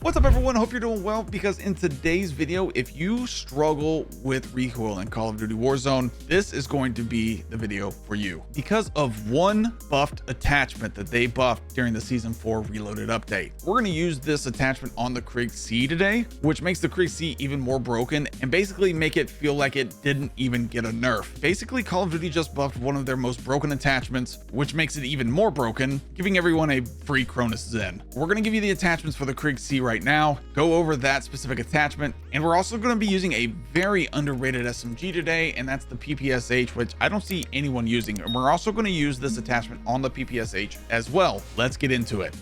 What's up everyone, hope you're doing well, because in today's video, if you struggle with recoil in Call of Duty Warzone, this is going to be the video for you. Because of one buffed attachment that they buffed during the Season 4 Reloaded update. We're going to use this attachment on the Krig C today, which makes the Krig C even more broken and basically make it feel like it didn't even get a nerf. Basically, Call of Duty just buffed one of their most broken attachments, which makes it even more broken, giving everyone a free Cronus Zen. We're going to give you the attachments for the Krig C right now, go over that specific attachment, and we're also going to be using a very underrated SMG today, and that's the PPSH, which I don't see anyone using. And we're also going to use this attachment on the PPSH as well. Let's get into it.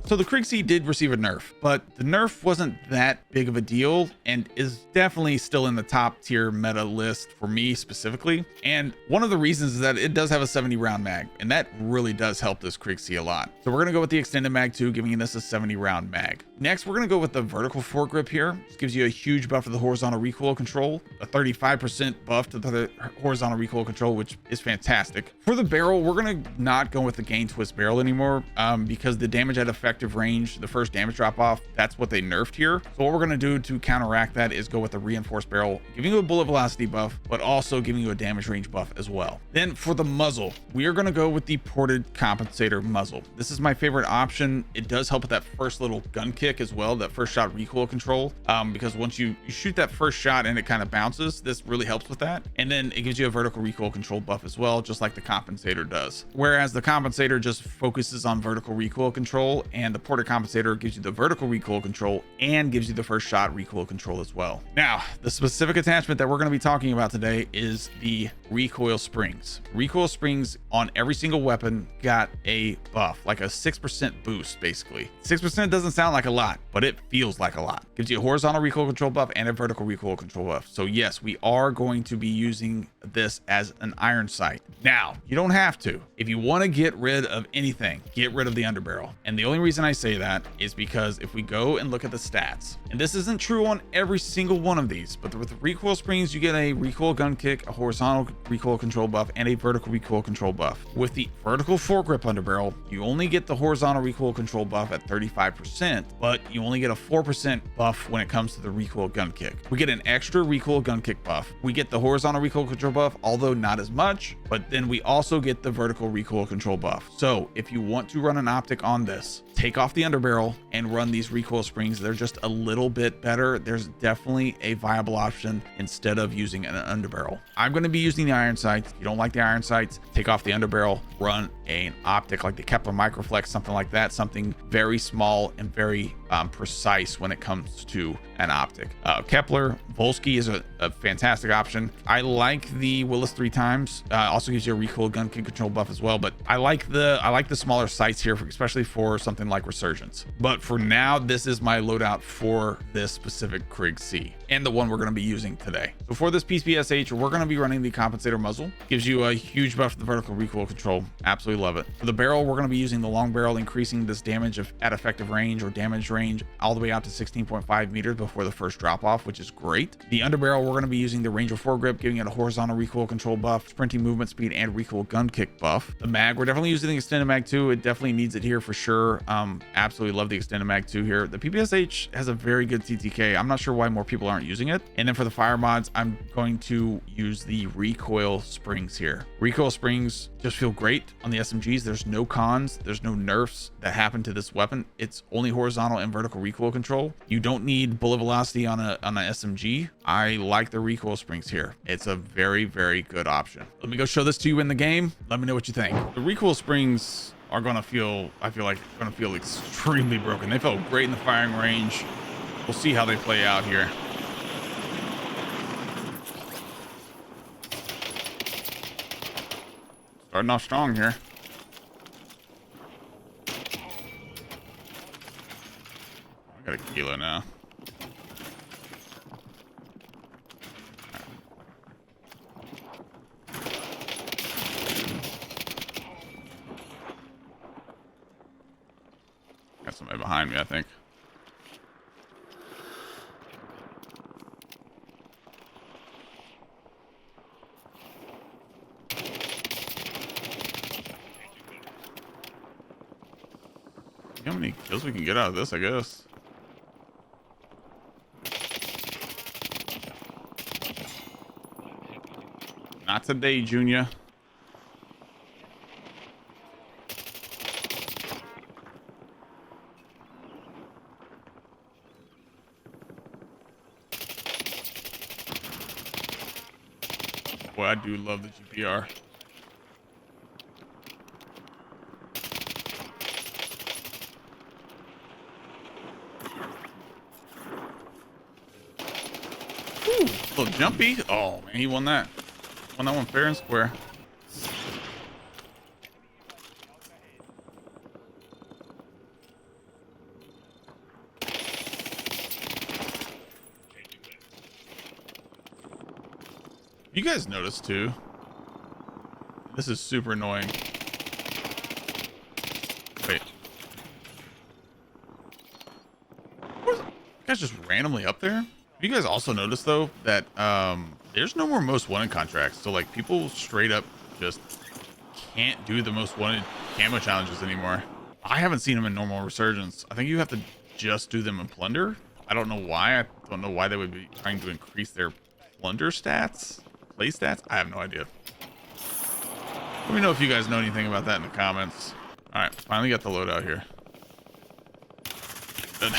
So the Krig C did receive a nerf, but the nerf wasn't that big of a deal and is definitely still in the top tier meta list for me specifically. And one of the reasons is that it does have a 70 round mag, and that really does help this Krig C a lot. So we're going to go with the extended mag 2, giving this a 70 round mag. Next, we're going to go with the vertical foregrip here. This gives you a huge buff to the horizontal recoil control, a 35% buff to the horizontal recoil control, which is fantastic. For the barrel, we're going to not go with the gain twist barrel anymore because the damage at effective range, the first damage drop off, that's what they nerfed here. So what we're going to do to counteract that is go with the reinforced barrel, giving you a bullet velocity buff, but also giving you a damage range buff as well. Then for the muzzle, we are going to go with the ported compensator muzzle. This is my favorite option. It does help with that first little gun kick as well, that first shot recoil control, because once you shoot that first shot and it kind of bounces, this really helps with that. And then it gives you a vertical recoil control buff as well, just like the compensator does. Whereas the compensator just focuses on vertical recoil control, and the ported compensator gives you the vertical recoil control and gives you the first shot recoil control as well. Now, the specific attachment that we're going to be talking about today is the recoil springs. Recoil springs on every single weapon got a buff, like a 6% boost basically. 6% doesn't sound like a lot, but it feels like a lot. Gives you a horizontal recoil control buff and a vertical recoil control buff. So yes, we are going to be using this as an iron sight. Now, you don't have to. If you want to get rid of anything, get rid of the underbarrel. And the only reason I say that is because if we go and look at the stats, and this isn't true on every single one of these, but with the recoil springs, you get a recoil gun kick, a horizontal recoil control buff, and a vertical recoil control buff. With the vertical foregrip underbarrel, you only get the horizontal recoil control buff at 35%, but you only get a 4% buff when it comes to the recoil gun kick. We get an extra recoil gun kick buff. We get the horizontal recoil control buff, although not as much, but then we also get the vertical recoil control buff. So if you want to run an optic on this, take off the underbarrel and run these recoil springs. They're just a little bit better. There's definitely a viable option instead of using an underbarrel. I'm going to be using the iron sights. If you don't like the iron sights, take off the underbarrel, run an optic like the Kepler Microflex, something like that, something very small and very precise when it comes to an optic. Kepler Volsky is a fantastic option. I like the Willis 3 times. Also gives you a recoil gun kick control buff as well, but I like the smaller sights here, especially for something like Resurgence. But for now, this is my loadout for this specific Krig C and the one we're going to be using today. So for this PPSH, we're going to be running the compensator muzzle. Gives you a huge buff to the vertical recoil control. Absolutely love it. For the barrel, we're going to be using the long barrel, increasing this damage at effective range or damage range all the way out to 16.5 meters before the first drop off, which is great. The underbarrel, we're going to be using the Ranger foregrip, giving it a horizontal recoil control buff, sprinting movement speed, and recoil gun kick buff. The mag, we're definitely using the extended mag 2. It definitely needs it here for sure. Absolutely love the extended mag 2 here. The PPSH has a very good TTK. I'm not sure why more people aren't using it. And then for the fire mods, I'm going to use the recoil springs here. Recoil springs just feel great on the SMGs. There's no cons, there's no nerfs that happen to this weapon. It's only horizontal and vertical recoil control. You don't need bullet velocity on an SMG. I like the recoil springs here. It's a very, very good option. Let me go show this to you in the game. Let me know what you think. The recoil springs are gonna feel, I feel like gonna feel extremely broken. They felt great in the firing range. We'll see how they play out here. Starting off strong here. I got a kilo now. Got somebody behind me, I think. See how many kills we can get out of this, I guess. Not today, Junior. Boy, I do love the GPR. Ooh, a little jumpy. Oh man, he won that. Won that one fair and square. You guys notice too. This is super annoying. Wait. Where's the guy's just randomly up there? Have you guys also noticed though that there's no more most wanted contracts? So like people straight up just can't do the most wanted camo challenges anymore. I haven't seen them in normal resurgence. I think you have to just do them in plunder. I don't know why. I don't know why they would be trying to increase their plunder stats, play stats. I have no idea. Let me know if you guys know anything about that in the comments. All right, finally got the loadout here. Good.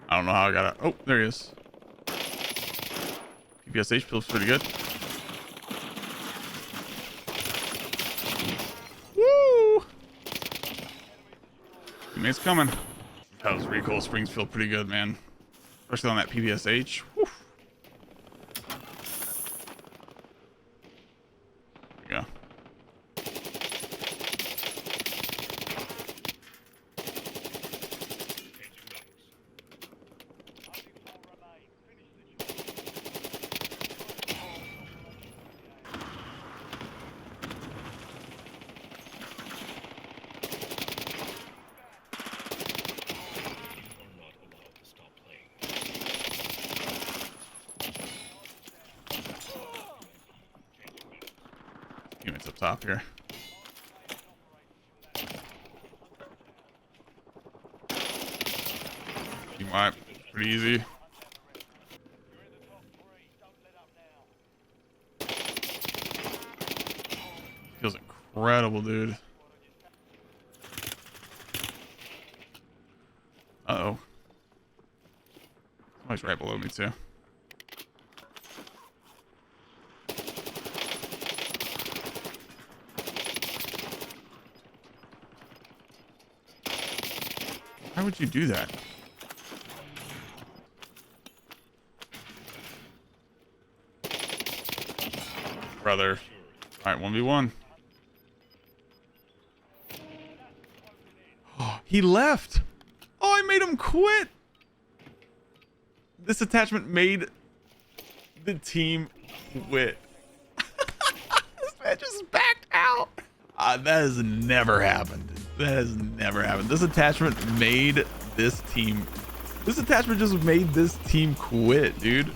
I don't know how I got it. Oh, there he is. PPSH feels pretty good. Woo! Teammates coming. Those recoil springs feel pretty good, man. Especially on that PPSH. Woo. There we go. Teammates up top here. Team wipe, pretty easy. Feels incredible, dude. Uh-oh. Somebody's right below me too. Why would you do that? Brother. All right, 1v1. Oh, he left. Oh, I made him quit. This attachment made the team quit. This man just backed out. That has never happened. That has never happened. This attachment made this team. This attachment just made this team quit, dude.